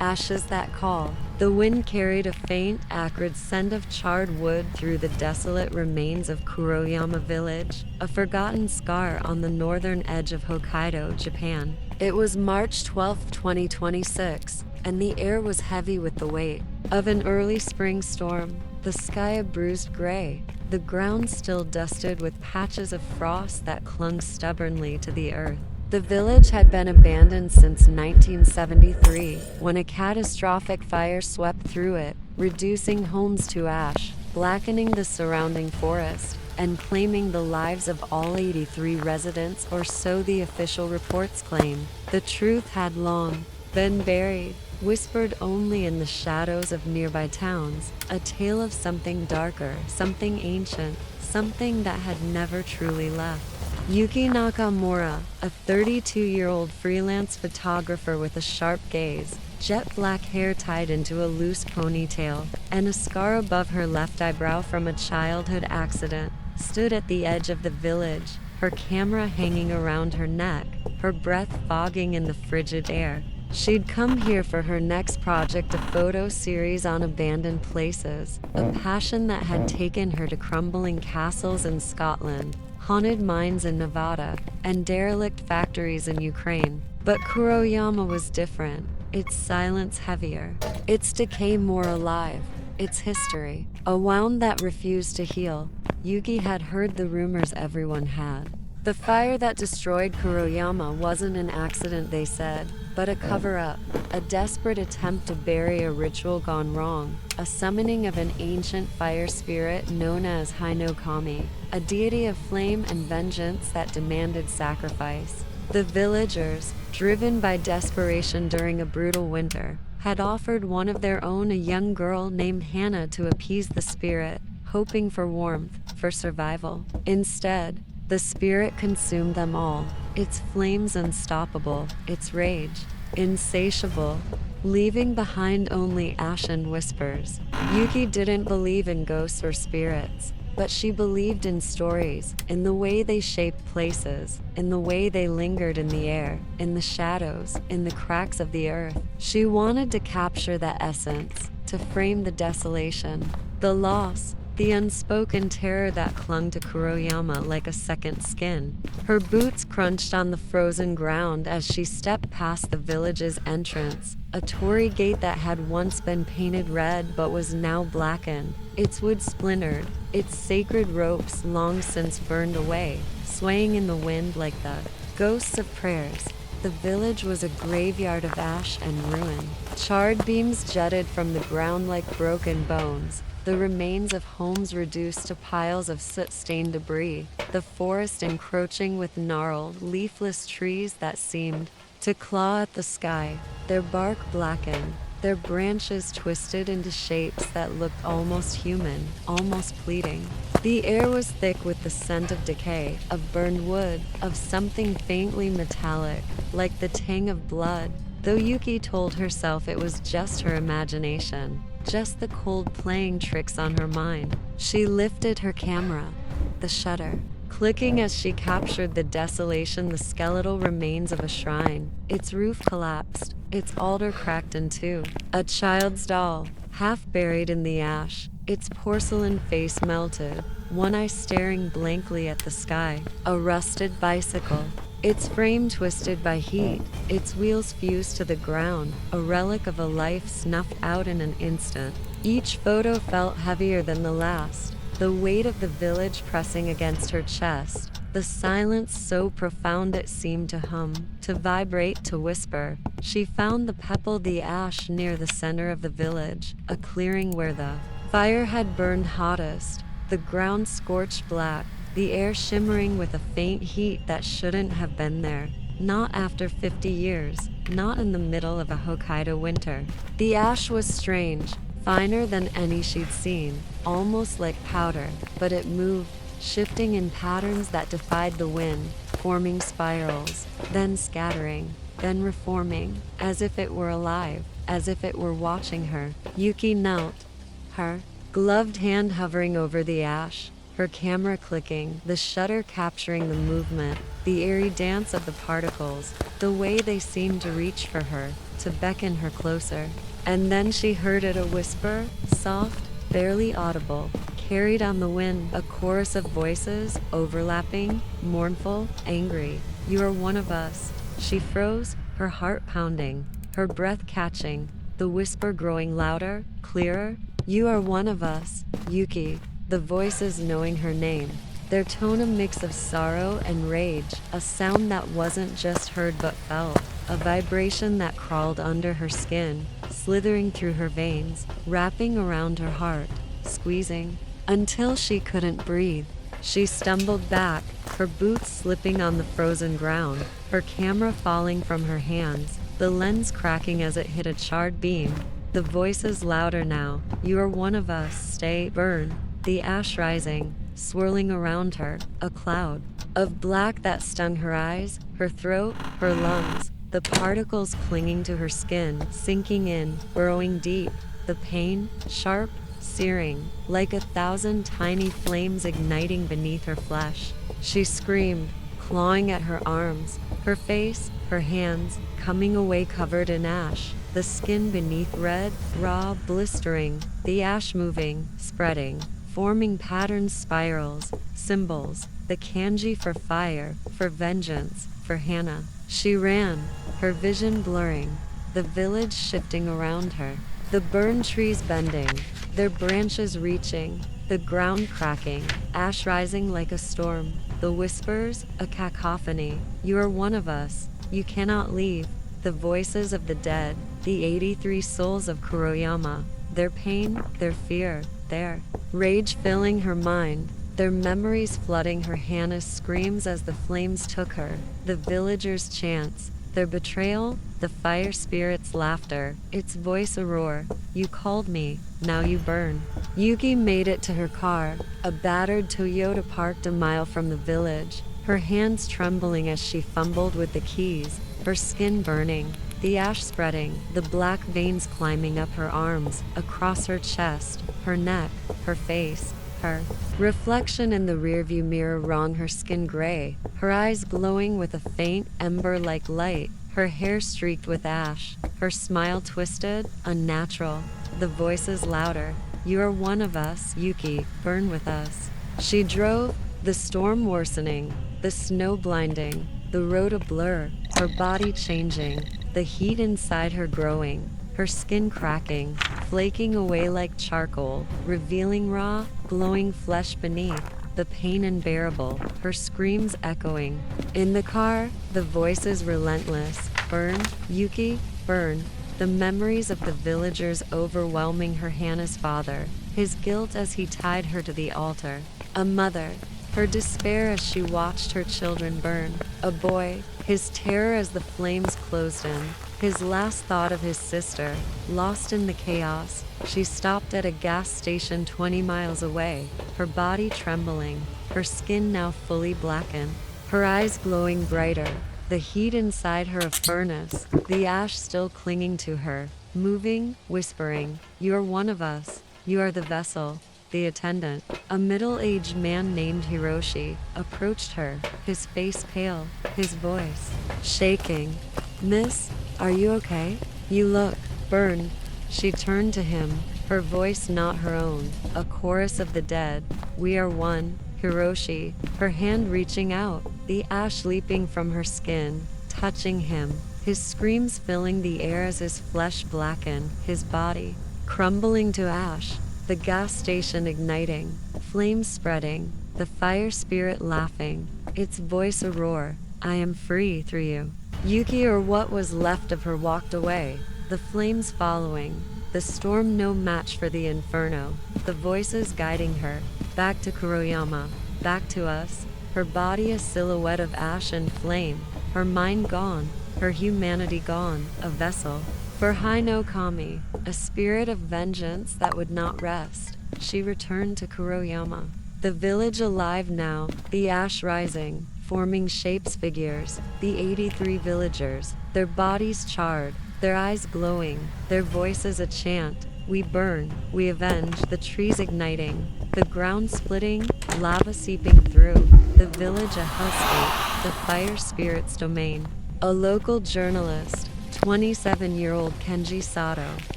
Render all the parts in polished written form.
ashes that call. The wind carried a faint, acrid scent of charred wood through the desolate remains of Kuroyama Village, a forgotten scar on the northern edge of Hokkaido, Japan. It was March 12, 2026, and the air was heavy with the weight of an early spring storm. The sky a bruised gray, the ground still dusted with patches of frost that clung stubbornly to the earth. The village had been abandoned since 1973, when a catastrophic fire swept through it, reducing homes to ash, blackening the surrounding forest, and claiming the lives of all 83 residents, or so the official reports claim. The truth had long been buried, whispered only in the shadows of nearby towns, a tale of something darker, something ancient, something that had never truly left. Yuki Nakamura, a 32-year-old freelance photographer with a sharp gaze, jet black hair tied into a loose ponytail, and a scar above her left eyebrow from a childhood accident, stood at the edge of the village, her camera hanging around her neck, her breath fogging in the frigid air. She'd come here for her next project, a photo series on abandoned places, a passion that had taken her to crumbling castles in Scotland, haunted mines in Nevada, and derelict factories in Ukraine. But Kuroyama was different, its silence heavier, its decay more alive, its history a wound that refused to heal. Yuki had heard the rumors everyone had. The fire that destroyed Kuroyama wasn't an accident, they said, but a cover-up, a desperate attempt to bury a ritual gone wrong, a summoning of an ancient fire spirit known as Hinokami, a deity of flame and vengeance that demanded sacrifice. The villagers, driven by desperation during a brutal winter, had offered one of their own, a young girl named Hannah, to appease the spirit, hoping for warmth, for survival. Instead, the spirit consumed them all, its flames unstoppable, its rage insatiable, leaving behind only ashen whispers. Yuki didn't believe in ghosts or spirits, but she believed in stories, in the way they shaped places, in the way they lingered in the air, in the shadows, in the cracks of the earth. She wanted to capture that essence, to frame the desolation, the loss, the unspoken terror that clung to Kuroyama like a second skin. Her boots crunched on the frozen ground as she stepped past the village's entrance, a torii gate that had once been painted red but was now blackened, its wood splintered, its sacred ropes long since burned away, swaying in the wind like the ghosts of prayers. The village was a graveyard of ash and ruin. Charred beams jutted from the ground like broken bones, the remains of homes reduced to piles of soot-stained debris, the forest encroaching with gnarled, leafless trees that seemed to claw at the sky, their bark blackened, their branches twisted into shapes that looked almost human, almost fleeting. The air was thick with the scent of decay, of burned wood, of something faintly metallic, like the tang of blood, though Yuki told herself it was just her imagination, just the cold playing tricks on her mind. She lifted her camera, the shutter clicking as she captured the desolation, the skeletal remains of a shrine. Its roof collapsed, its altar cracked in two. A child's doll, half buried in the ash, its porcelain face melted, one eye staring blankly at the sky. A rusted bicycle, its frame twisted by heat, its wheels fused to the ground, a relic of a life snuffed out in an instant. Each photo felt heavier than the last, the weight of the village pressing against her chest, the silence so profound it seemed to hum, to vibrate, to whisper. She found the pebble, the ash near the center of the village, a clearing where the fire had burned hottest, the ground scorched black, the air shimmering with a faint heat that shouldn't have been there. Not after 50 years, not in the middle of a Hokkaido winter. The ash was strange, finer than any she'd seen, almost like powder, but it moved, shifting in patterns that defied the wind, forming spirals, then scattering, then reforming, as if it were alive, as if it were watching her. Yuki knelt, her gloved hand hovering over the ash, her camera clicking, the shutter capturing the movement, the eerie dance of the particles, the way they seemed to reach for her, to beckon her closer. And then she heard it, a whisper, soft, barely audible, carried on the wind, a chorus of voices, overlapping, mournful, angry. "You are one of us." She froze, her heart pounding, her breath catching, the whisper growing louder, clearer. "You are one of us, Yuki." The voices knowing her name, their tone a mix of sorrow and rage, a sound that wasn't just heard but felt, a vibration that crawled under her skin, slithering through her veins, wrapping around her heart, squeezing, until she couldn't breathe. She stumbled back, her boots slipping on the frozen ground, her camera falling from her hands, the lens cracking as it hit a charred beam. The voices louder now. "You are one of us, stay, burn." The ash rising, swirling around her, a cloud of black that stung her eyes, her throat, her lungs, the particles clinging to her skin, sinking in, burrowing deep, the pain, sharp, searing, like 1,000 tiny flames igniting beneath her flesh. She screamed, clawing at her arms, her face, her hands, coming away covered in ash, the skin beneath red, raw, blistering, the ash moving, spreading, forming patterns, spirals, symbols, the kanji for fire, for vengeance, for Hannah. She ran, her vision blurring, the village shifting around her, the burned trees bending, their branches reaching, the ground cracking, ash rising like a storm, the whispers, a cacophony. "You are one of us, you cannot leave." The voices of the dead, the 83 souls of Kuroyama, their pain, their fear, their rage filling her mind, their memories flooding her. Hannah's screams as the flames took her, the villagers' chants, their betrayal, the fire spirit's laughter, its voice a roar. "You called me, now you burn." Yuki made it to her car, a battered Toyota parked a mile from the village, her hands trembling as she fumbled with the keys, her skin burning, the ash spreading, the black veins climbing up her arms, across her chest, her neck, her face. Her reflection in the rearview mirror wrung her skin gray, her eyes glowing with a faint, ember-like light, her hair streaked with ash, her smile twisted, unnatural. The voices louder. "You are one of us, Yuki, burn with us." She drove, the storm worsening, the snow blinding, the road a blur, her body changing, the heat inside her growing, her skin cracking, flaking away like charcoal, revealing raw, glowing flesh beneath, the pain unbearable, her screams echoing. In the car, the voices relentless. "Burn, Yuki, burn." The memories of the villagers overwhelming her. Hannah's father, his guilt as he tied her to the altar. A mother, her despair as she watched her children burn. A boy, his terror as the flames closed in. His last thought of his sister, lost in the chaos. She stopped at a gas station 20 miles away, her body trembling, her skin now fully blackened, her eyes glowing brighter, the heat inside her a furnace, the ash still clinging to her, moving, whispering, "You are one of us, you are the vessel." The attendant, a middle-aged man named Hiroshi, approached her, his face pale, his voice shaking. "Miss, are you okay? You look burned." She turned to him, her voice not her own, a chorus of the dead. "We are one." Hiroshi, her hand reaching out, the ash leaping from her skin, touching him, his screams filling the air as his flesh blackened, his body crumbling to ash. The gas station igniting, flames spreading, the fire spirit laughing, its voice a roar. "I am free through you." Yuki, or what was left of her, walked away, the flames following, the storm no match for the inferno, the voices guiding her, back to Kuroyama, back to us, her body a silhouette of ash and flame, her mind gone, her humanity gone, a vessel for Hino Kami, a spirit of vengeance that would not rest. She returned to Kuroyama. The village alive now, the ash rising, forming shapes, figures, the 83 villagers, their bodies charred, their eyes glowing, their voices a chant, We burn, we avenge, the trees igniting, the ground splitting, lava seeping through, the village a hellscape, the fire spirit's domain. A local journalist, 27-year-old Kenji Sato,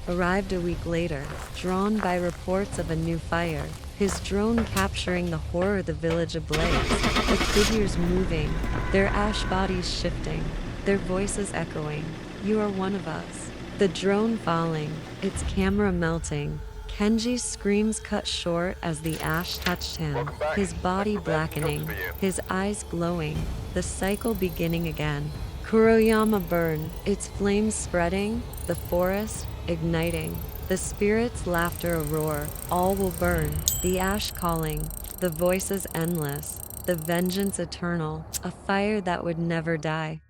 arrived a week later, drawn by reports of a new fire, his drone capturing the horror of the village ablaze, the figures moving, their ash bodies shifting, their voices echoing. You are one of us. The drone falling, its camera melting. Kenji's screams cut short as the ash touched him, his body blackening, his eyes glowing, the cycle beginning again. Kuroyama burned, its flames spreading, the forest igniting, the spirit's laughter a roar. All will burn, the ash calling, the voices endless, the vengeance eternal, a fire that would never die.